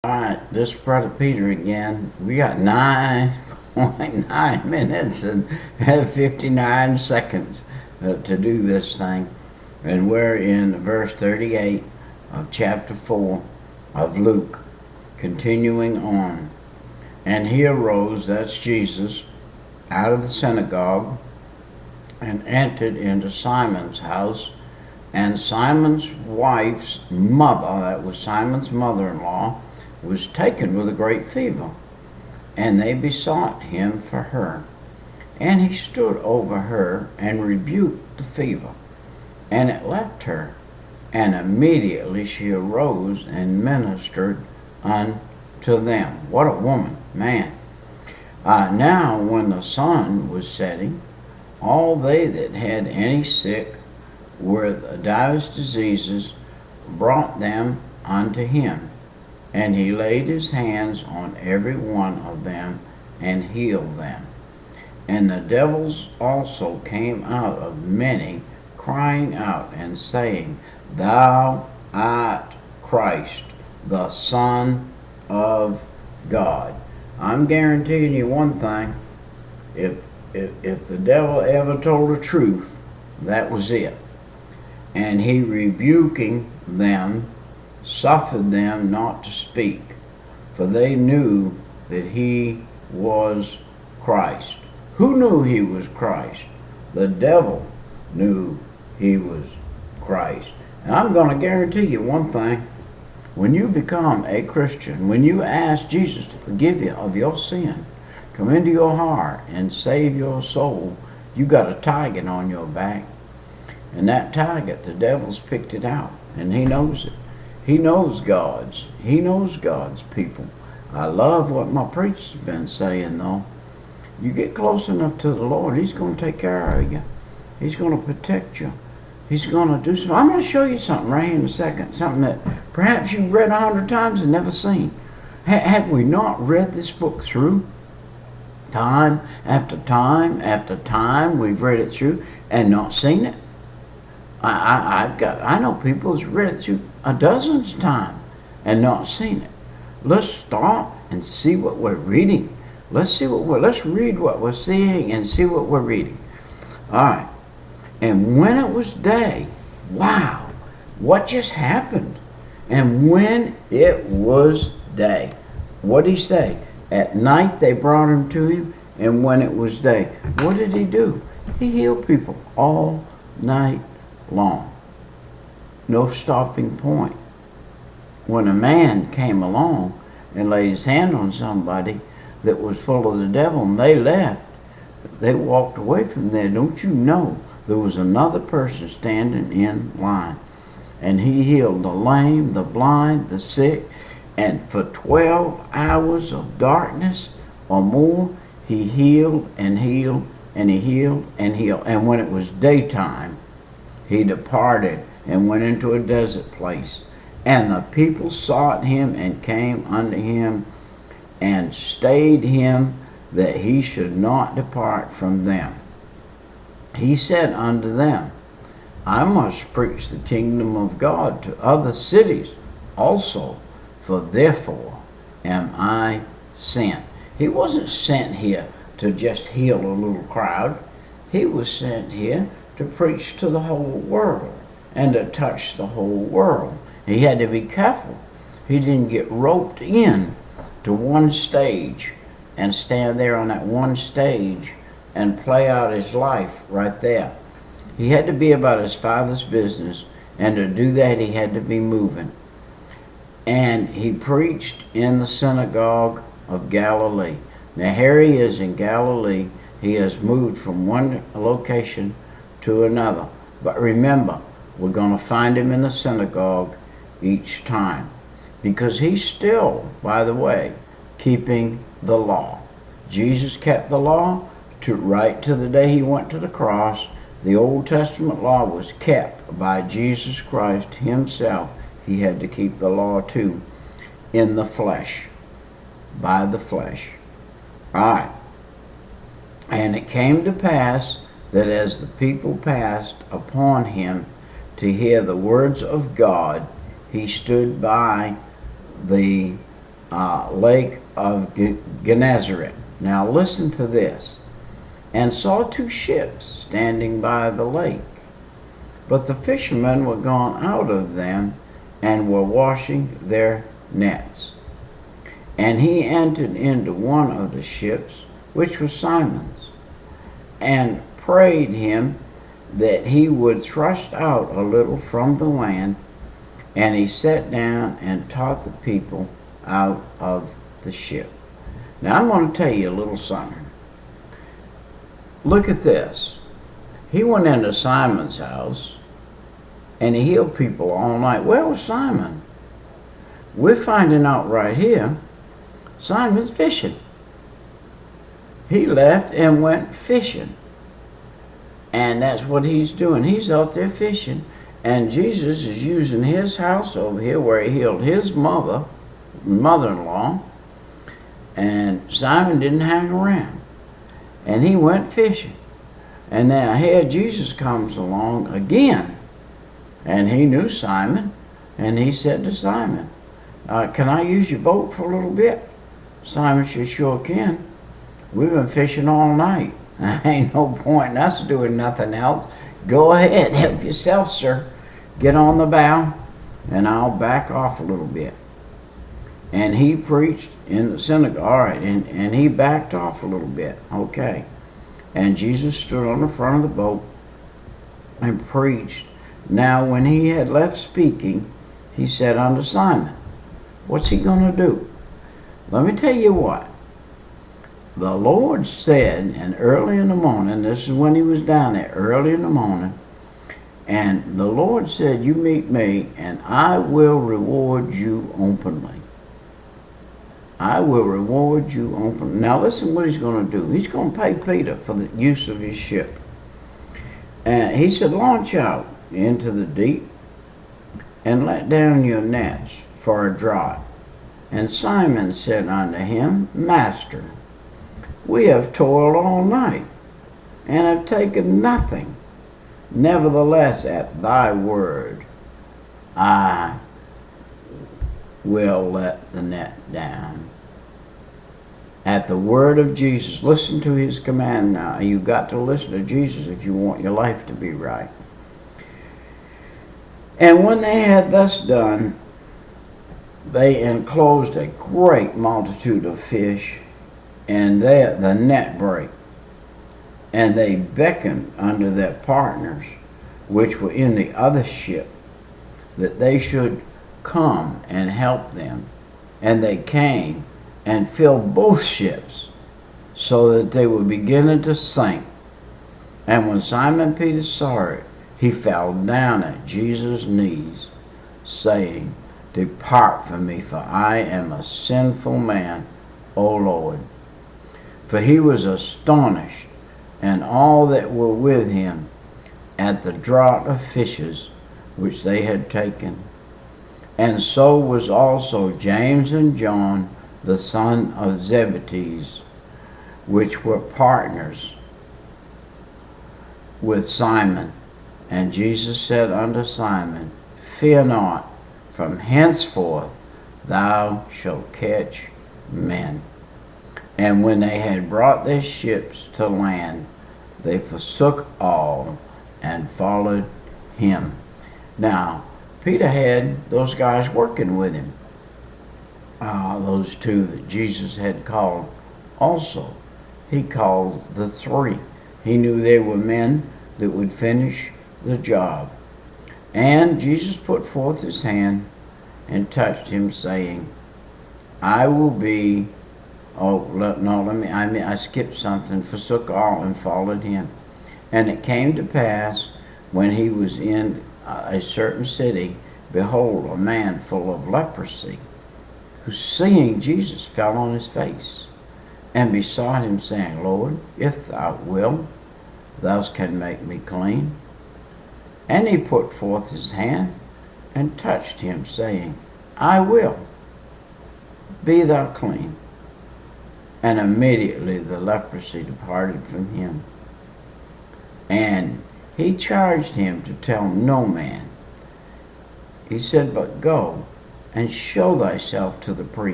Alright, this is Brother Peter again. We got 9.9 minutes and 59 seconds to do this thing. And we're in verse 38 of chapter 4 of Luke, continuing on. And he arose, that's Jesus, out of the synagogue and entered into Simon's house. And Simon's wife's mother, that was Simon's mother-in-law, was taken with a great fever, and they besought him for her. And he stood over her and rebuked the fever, and it left her. And immediately she arose and ministered unto them. What a woman, man. Now when the sun was setting, all they that had any sick with divers diseases brought them unto him. And he laid his hands on every one of them and healed them. And the devils also came out of many, crying out and saying, Thou art Christ, the Son of God. I'm guaranteeing you one thing. If the devil ever told the truth, that was it. And he rebuking them, suffered them not to speak, for they knew that he was Christ. Who knew he was Christ? The devil knew he was Christ. And I'm going to guarantee you one thing. When you become a Christian, when you ask Jesus to forgive you of your sin, come into your heart and save your soul, you got a target on your back. And that target, the devil's picked it out, and he knows it. He knows God's people. I love what my preacher's been saying, though. You get close enough to the Lord, he's going to take care of you. He's going to protect you. He's going to do something. I'm going to show you something right here in a second, something that perhaps you've read 100 times and never seen. Have we not read this book through? Time after time after time, we've read it through and not seen it. I know people who's read it through a dozen's time and not seen it. Let's stop and see what we're reading. Let's read what we're seeing and see what we're reading. All right. And when it was day, wow, what just happened? And when it was day, what did he say? At night they brought him to him, and when it was day, what did he do? He healed people all night long. No stopping point. When a man came along and laid his hand on somebody that was full of the devil and they left, they walked away from there. Don't you know there was another person standing in line, and he healed the lame, the blind, the sick, and for 12 hours of darkness or more, he healed and healed and he healed and healed. And when it was daytime, he departed and went into a desert place. And the people sought him and came unto him and stayed him that he should not depart from them. He said unto them, I must preach the kingdom of God to other cities also, for therefore am I sent. He wasn't sent here to just heal a little crowd. He was sent here to preach to the whole world and to touch the whole world. He had to be careful. He didn't get roped in to one stage and stand there on that one stage and play out his life right there. He had to be about his Father's business, and to do that he had to be moving. And he preached in the synagogue of Galilee. Now here he is in Galilee. He has moved from one location to another. But remember, we're going to find him in the synagogue each time, because he's still, by the way, keeping the law. Jesus kept the law right to the day he went to the cross. The Old Testament law was kept by Jesus Christ himself. He had to keep the law too, in the flesh, by the flesh. All right. And it came to pass that as the people passed upon him to hear the words of God, he stood by the lake of Gennesaret. Now listen to this. And saw two ships standing by the lake. But the fishermen were gone out of them, and were washing their nets. And he entered into one of the ships, which was Simon's, and prayed him that he would thrust out a little from the land. And he sat down and taught the people out of the ship. Now I'm going to tell you a little something. Look at this. He went into Simon's house and he healed people all night. Where was Simon? We're finding out right here, Simon's fishing. He left and went fishing. And that's what he's doing. He's out there fishing. And Jesus is using his house over here where he healed his mother-in-law. And Simon didn't hang around. And he went fishing. And now here Jesus comes along again. And he knew Simon. And he said to Simon, can I use your boat for a little bit? Simon said, sure can. We've been fishing all night. Ain't no point in us doing nothing else. Go ahead, help yourself, sir. Get on the bow, and I'll back off a little bit. And he preached in the synagogue, all right, and he backed off a little bit, okay. And Jesus stood on the front of the boat and preached. Now, when he had left speaking, he said unto Simon, what's he going to do? Let me tell you what. The Lord said, and early in the morning, this is when he was down there, early in the morning, and the Lord said, you meet me, and I will reward you openly. I will reward you openly. Now listen what he's going to do. He's going to pay Peter for the use of his ship. And he said, launch out into the deep and let down your nets for a draught. And Simon said unto him, Master, we have toiled all night and have taken nothing. Nevertheless, at thy word, I will let the net down. At the word of Jesus, listen to his command now. You've got to listen to Jesus if you want your life to be right. And when they had thus done, they enclosed a great multitude of fish, and the net brake. And they beckoned unto their partners, which were in the other ship, that they should come and help them. And they came and filled both ships, so that they were beginning to sink. And when Simon Peter saw it, he fell down at Jesus' knees, saying, Depart from me, for I am a sinful man, O Lord. For he was astonished, and all that were with him, at the draught of fishes which they had taken. And so was also James and John, the son of Zebedee, which were partners with Simon. And Jesus said unto Simon, Fear not, from henceforth thou shalt catch men. And when they had brought their ships to land, they forsook all and followed him. Now, Peter had those guys working with him. Those two that Jesus had called also. He called the three. He knew they were men that would finish the job. And Jesus put forth his hand and touched him, saying, I will be, I skipped something, forsook all and followed him. And it came to pass, when he was in a certain city, behold, a man full of leprosy, who seeing Jesus fell on his face, and besought him, saying, Lord, if thou wilt, thou canst make me clean. And he put forth his hand and touched him, saying, I will, be thou clean. And immediately the leprosy departed from him. And he charged him to tell no man. He said, But go and show thyself to the priest,